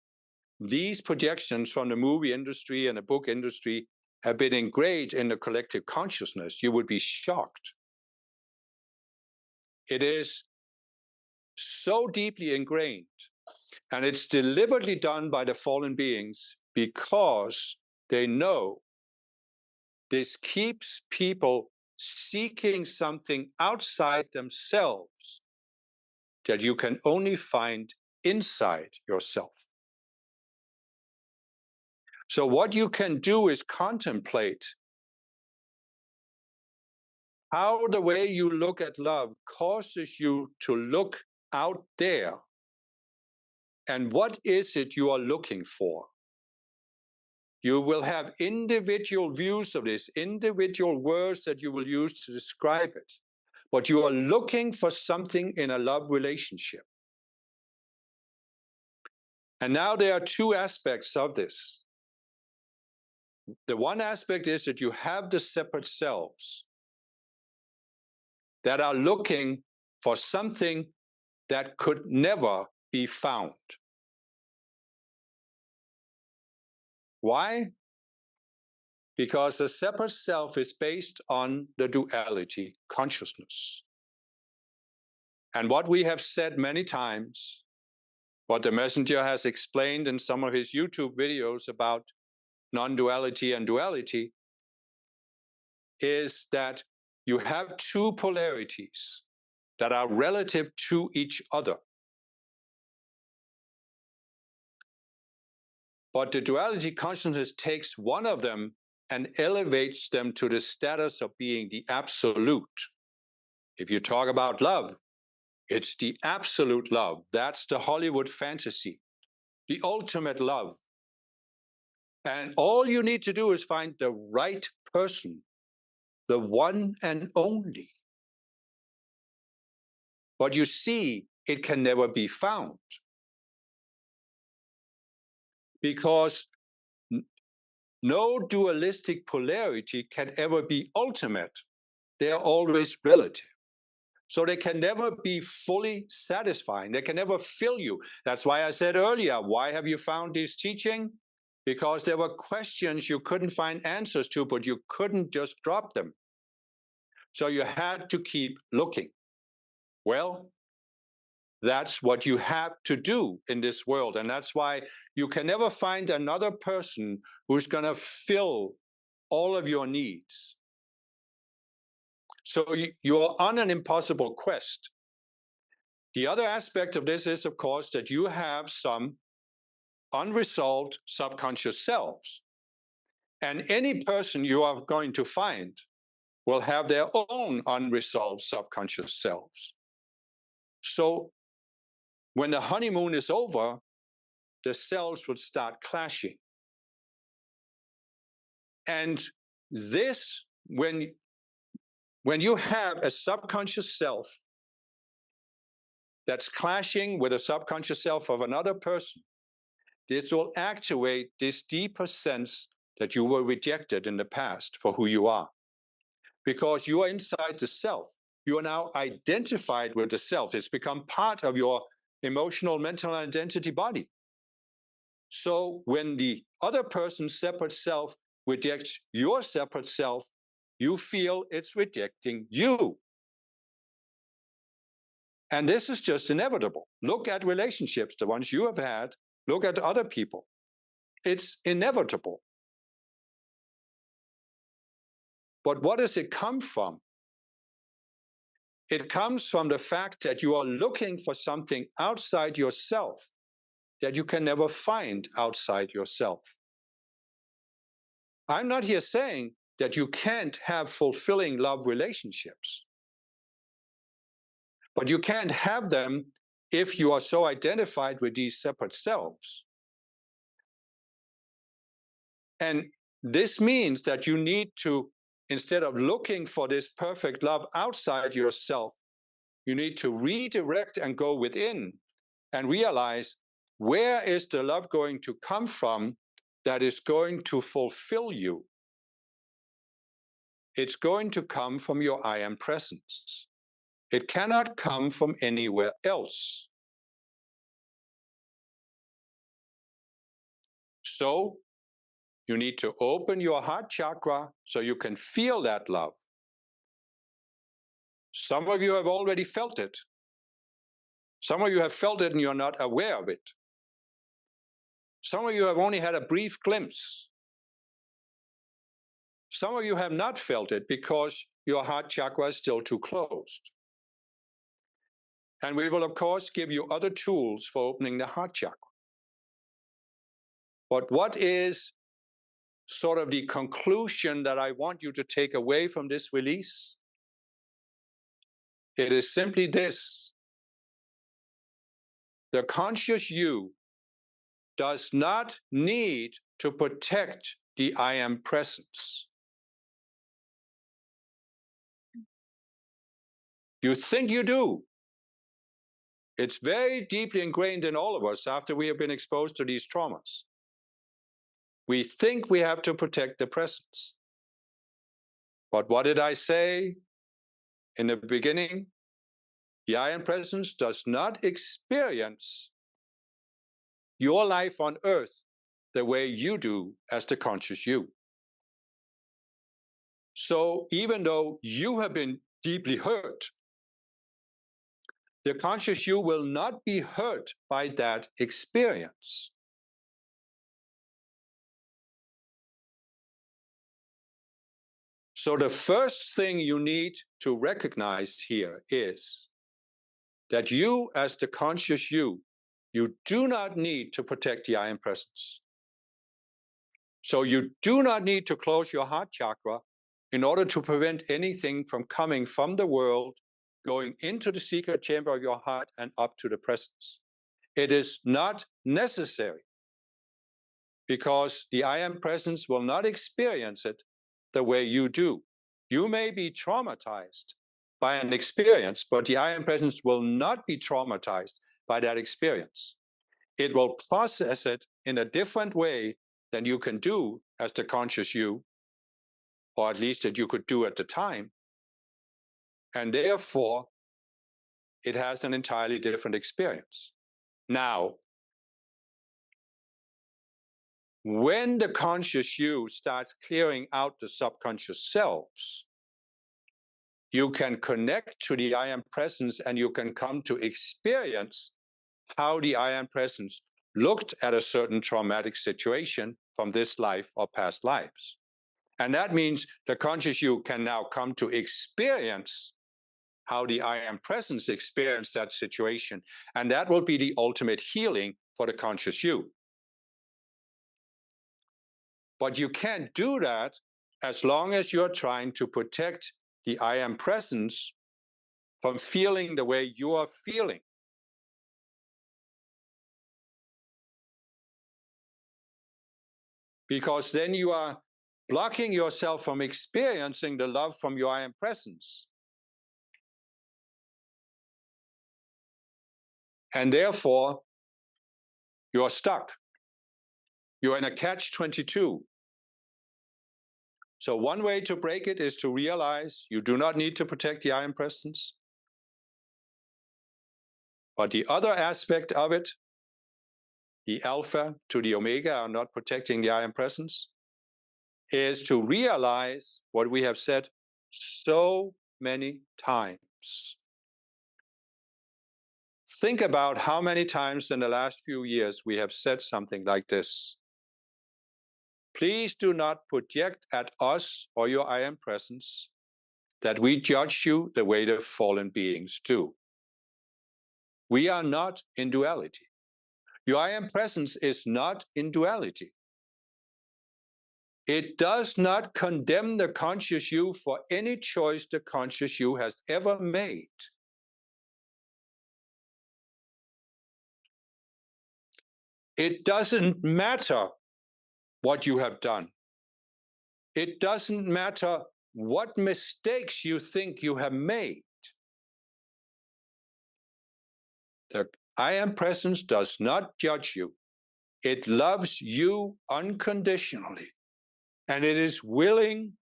these projections from the movie industry and the book industry have been ingrained in the collective consciousness, you would be shocked. It is so deeply ingrained, and it's deliberately done by the fallen beings because they know this keeps people seeking something outside themselves that you can only find inside yourself. So what you can do is contemplate how the way you look at love causes you to look out there. And what is it you are looking for? You will have individual views of this, individual words that you will use to describe it. But you are looking for something in a love relationship. And now there are two aspects of this. The one aspect is that you have the separate selves that are looking for something that could never be found. Why? Because the separate self is based on the duality consciousness. And what we have said many times, what the messenger has explained in some of his YouTube videos about non-duality and duality, is that you have two polarities that are relative to each other. But the duality consciousness takes one of them and elevates them to the status of being the absolute. If you talk about love, it's the absolute love. That's the Hollywood fantasy, the ultimate love. And all you need to do is find the right person, the one and only. But you see, it can never be found. Because no dualistic polarity can ever be ultimate. They are always relative. So they can never be fully satisfying. They can never fill you. That's why I said earlier, why have you found this teaching? Because there were questions you couldn't find answers to, but you couldn't just drop them. So you had to keep looking. Well, that's what you have to do in this world. And that's why you can never find another person who's going to fill all of your needs. So you're on an impossible quest. The other aspect of this is, of course, that you have some unresolved subconscious selves. And any person you are going to find will have their own unresolved subconscious selves. So when the honeymoon is over, the selves would start clashing. And this, when you have a subconscious self that's clashing with a subconscious self of another person, this will actuate this deeper sense that you were rejected in the past for who you are. Because you are inside the self. You are now identified with the self. It's become part of your emotional, mental identity body. So when the other person's separate self rejects your separate self, you feel it's rejecting you. And this is just inevitable. Look at relationships, the ones you have had. Look at other people. It's inevitable. But what does it come from? It comes from the fact that you are looking for something outside yourself that you can never find outside yourself. I'm not here saying that you can't have fulfilling love relationships, but you can't have them if you are so identified with these separate selves. And this means that you need to, instead of looking for this perfect love outside yourself, you need to redirect and go within and realize, where is the love going to come from that is going to fulfill you? it's going to come from your I am presence. It cannot come from anywhere else. So you need to open your heart chakra so you can feel that love. Some of you have already felt it. Some of you have felt it and you're not aware of it. Some of you have only had a brief glimpse. Some of you have not felt it because your heart chakra is still too closed. And we will, of course, give you other tools for opening the heart chakra. But what is sort of the conclusion that I want you to take away from this release? It is simply this: the conscious you does not need to protect the I am presence. You think you do. It's very deeply ingrained in all of us after we have been exposed to these traumas. We think we have to protect the presence. But what did I say in the beginning? The I am presence does not experience your life on earth the way you do as the conscious you. So even though you have been deeply hurt, the conscious you will not be hurt by that experience. So the first thing you need to recognize here is that you, as the conscious you do not need to protect the I am presence. So you do not need to close your heart chakra in order to prevent anything from coming from the world, going into the secret chamber of your heart and up to the presence. It is not necessary, because the I am presence will not experience it the way you do. You may be traumatized by an experience, but the I am presence will not be traumatized by that experience. It will process it in a different way than you can do as the conscious you, or at least that you could do at the time. And therefore, it has an entirely different experience. Now, when the conscious you starts clearing out the subconscious selves, you can connect to the I am presence and you can come to experience how the I am presence looked at a certain traumatic situation from this life or past lives. And that means the conscious you can now come to experience how the I am presence experienced that situation. And that will be the ultimate healing for the conscious you. But you can't do that as long as you're trying to protect the I am presence from feeling the way you are feeling. Because then you are blocking yourself from experiencing the love from your I am presence. And therefore, you're stuck. You're in a catch-22. So one way to break it is to realize you do not need to protect the I am presence. But the other aspect of it, the alpha to the omega are not protecting the I am presence, is to realize what we have said so many times. Think about how many times in the last few years we have said something like this. Please do not project at us or your I am presence that we judge you the way the fallen beings do. We are not in duality. Your I am presence is not in duality. It does not condemn the conscious you for any choice the conscious you has ever made. It doesn't matter what you have done. It doesn't matter what mistakes you think you have made. The I am presence does not judge you. It loves you unconditionally, and it is willing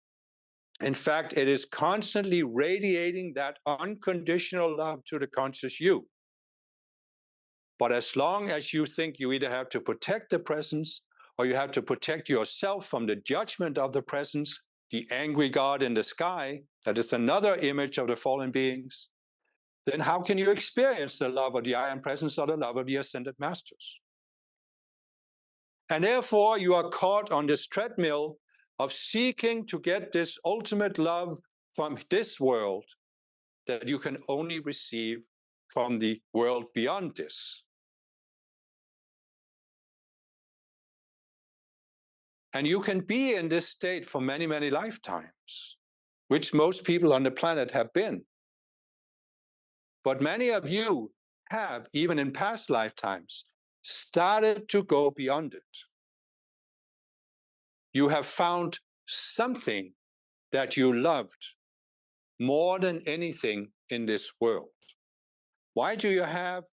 In fact, it is constantly radiating that unconditional love to the conscious you. But as long as you think you either have to protect the presence or you have to protect yourself from the judgment of the presence, the angry God in the sky, that is another image of the fallen beings, then how can you experience the love of the I Am Presence or the love of the Ascended Masters? And therefore, you are caught on this treadmill of seeking to get this ultimate love from this world that you can only receive from the world beyond this. And you can be in this state for many, many lifetimes, which most people on the planet have been. But many of you have, even in past lifetimes, started to go beyond it. You have found something that you loved more than anything in this world. Why do you have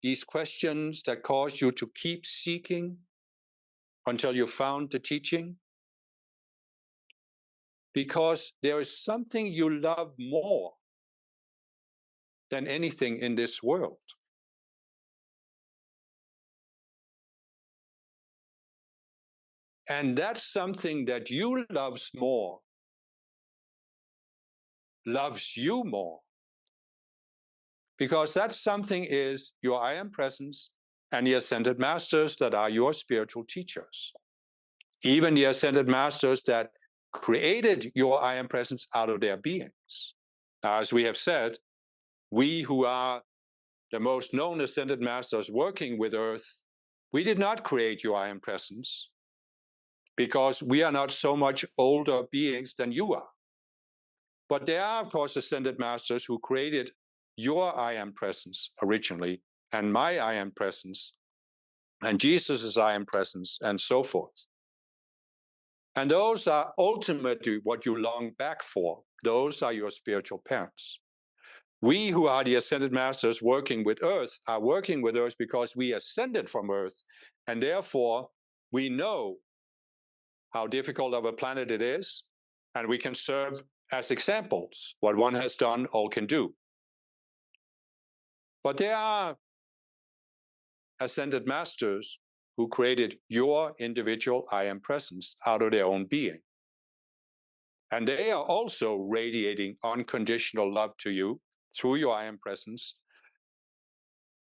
these questions that cause you to keep seeking until you found the teaching? Because there is something you love more than anything in this world. And that's something that you loves more, loves you more. Because that something is your I Am Presence and the Ascended Masters that are your spiritual teachers. Even the Ascended Masters that created your I Am Presence out of their beings. Now, as we have said, we who are the most known Ascended Masters working with Earth, we did not create your I Am Presence because we are not so much older beings than you are. But there are, of course, Ascended Masters who created your I Am Presence originally, and my I Am Presence, and Jesus's I Am Presence, and so forth. And those are ultimately what you long back for. Those are your spiritual parents. We who are the Ascended Masters working with Earth are working with Earth because we ascended from Earth, and therefore we know how difficult of a planet it is, and we can serve as examples. What one has done, all can do. But there are Ascended Masters who created your individual I Am Presence out of their own being. And they are also radiating unconditional love to you through your I Am Presence.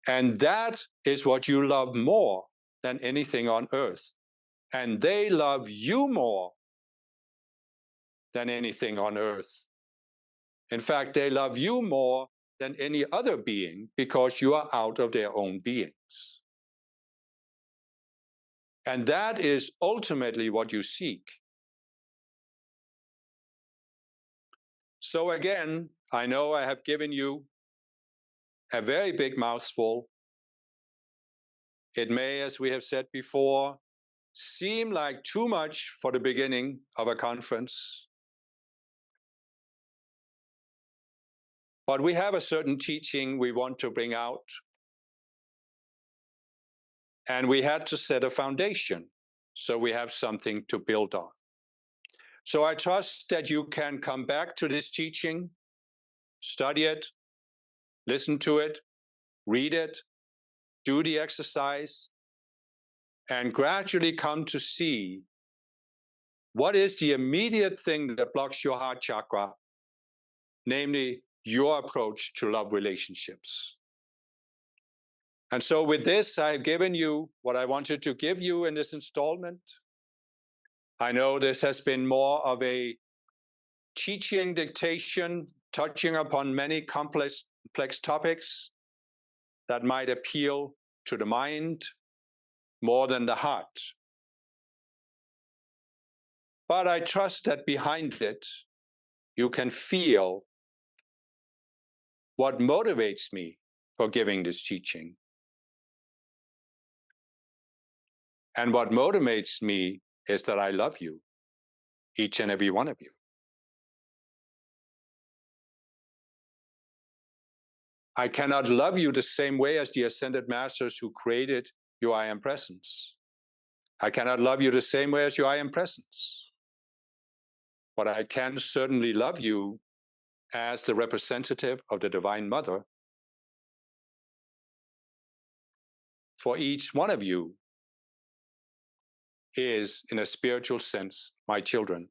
And that is what you love more than anything on earth. And they love you more than anything on earth. In fact, they love you more than any other being because you are out of their own beings. And that is ultimately what you seek. So again, I know I have given you a very big mouthful. It may, as we have said before, seem like too much for the beginning of a conference. But we have a certain teaching we want to bring out. And we had to set a foundation so we have something to build on. So I trust that you can come back to this teaching, study it, listen to it, read it, do the exercise, and gradually come to see what is the immediate thing that blocks your heart chakra, namely your approach to love relationships. And so with this, I've given you what I wanted to give you in this installment. I know this has been more of a teaching dictation, touching upon many complex topics that might appeal to the mind more than the heart. But I trust that behind it, you can feel what motivates me for giving this teaching. And what motivates me is that I love you, each and every one of you. I cannot love you the same way as the Ascended Masters who created your I Am Presence. I cannot love you the same way as your I Am Presence. but I can certainly love you as the representative of the Divine Mother. For each one of you is, in a spiritual sense, my children.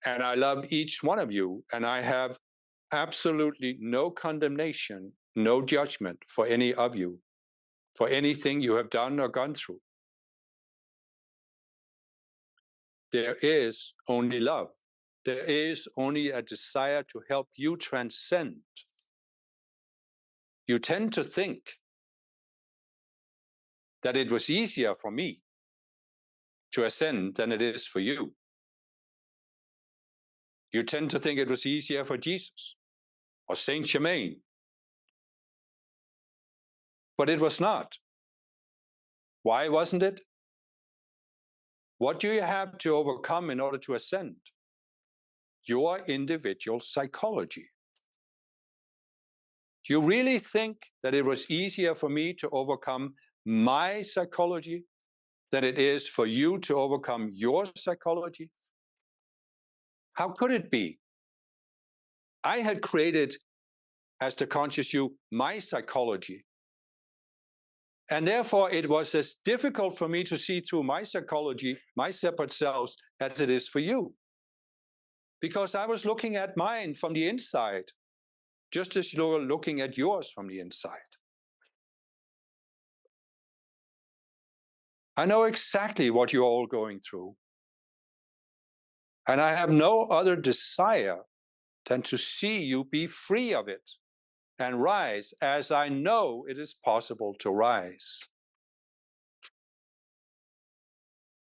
And I love each one of you, and I have absolutely no condemnation, no judgment for any of you, for anything you have done or gone through. There is only love. There is only a desire to help you transcend. You tend to think that it was easier for me to ascend than it is for you. You tend to think it was easier for Jesus or Saint Germain. But it was not. Why wasn't it? What do you have to overcome in order to ascend? Your individual psychology. Do you really think that it was easier for me to overcome my psychology than it is for you to overcome your psychology? How could it be? I had created, as the conscious you, my psychology. And therefore, it was as difficult for me to see through my psychology, my separate selves, as it is for you. Because I was looking at mine from the inside, just as you're looking at yours from the inside. I know exactly what you're all going through. And I have no other desire than to see you be free of it and rise, as I know it is possible to rise.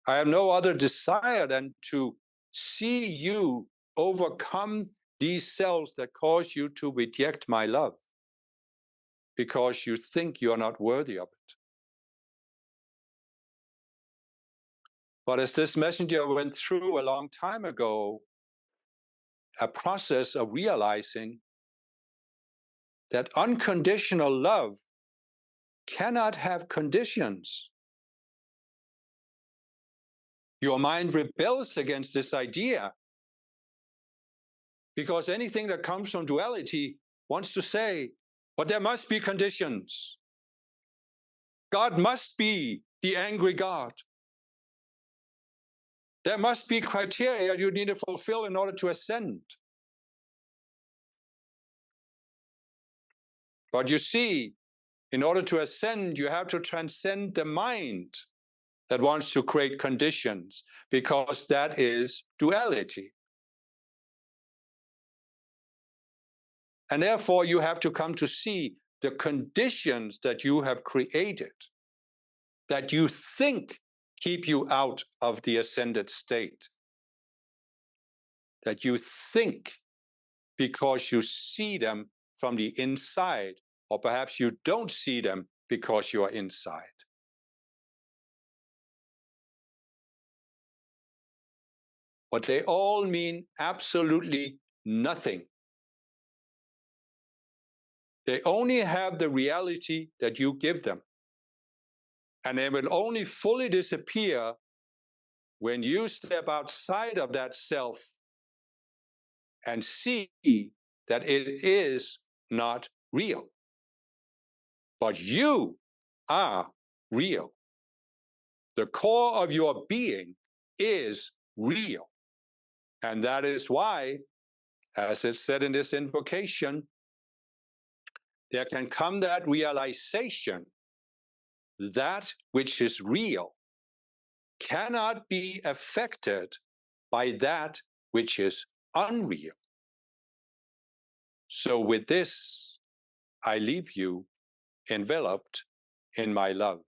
I have no other desire than to see you overcome these cells that cause you to reject my love because you think you're not worthy of it. But as this messenger went through a long time ago, a process of realizing that unconditional love cannot have conditions. Your mind rebels against this idea because anything that comes from duality wants to say, but there must be conditions. God must be the angry God. There must be criteria you need to fulfill in order to ascend. But you see, in order to ascend, you have to transcend the mind that wants to create conditions, because that is duality. And therefore, you have to come to see the conditions that you have created, that you think keep you out of the ascended state, that you think because you see them from the inside, or perhaps you don't see them because you are inside. But they all mean absolutely nothing. They only have the reality that you give them. And they will only fully disappear when you step outside of that self and see that it is not real. But you are real. The core of your being is real. And that is why, as it's said in this invocation, there can come that realization that which is real cannot be affected by that which is unreal. So with this, I leave you enveloped in my love.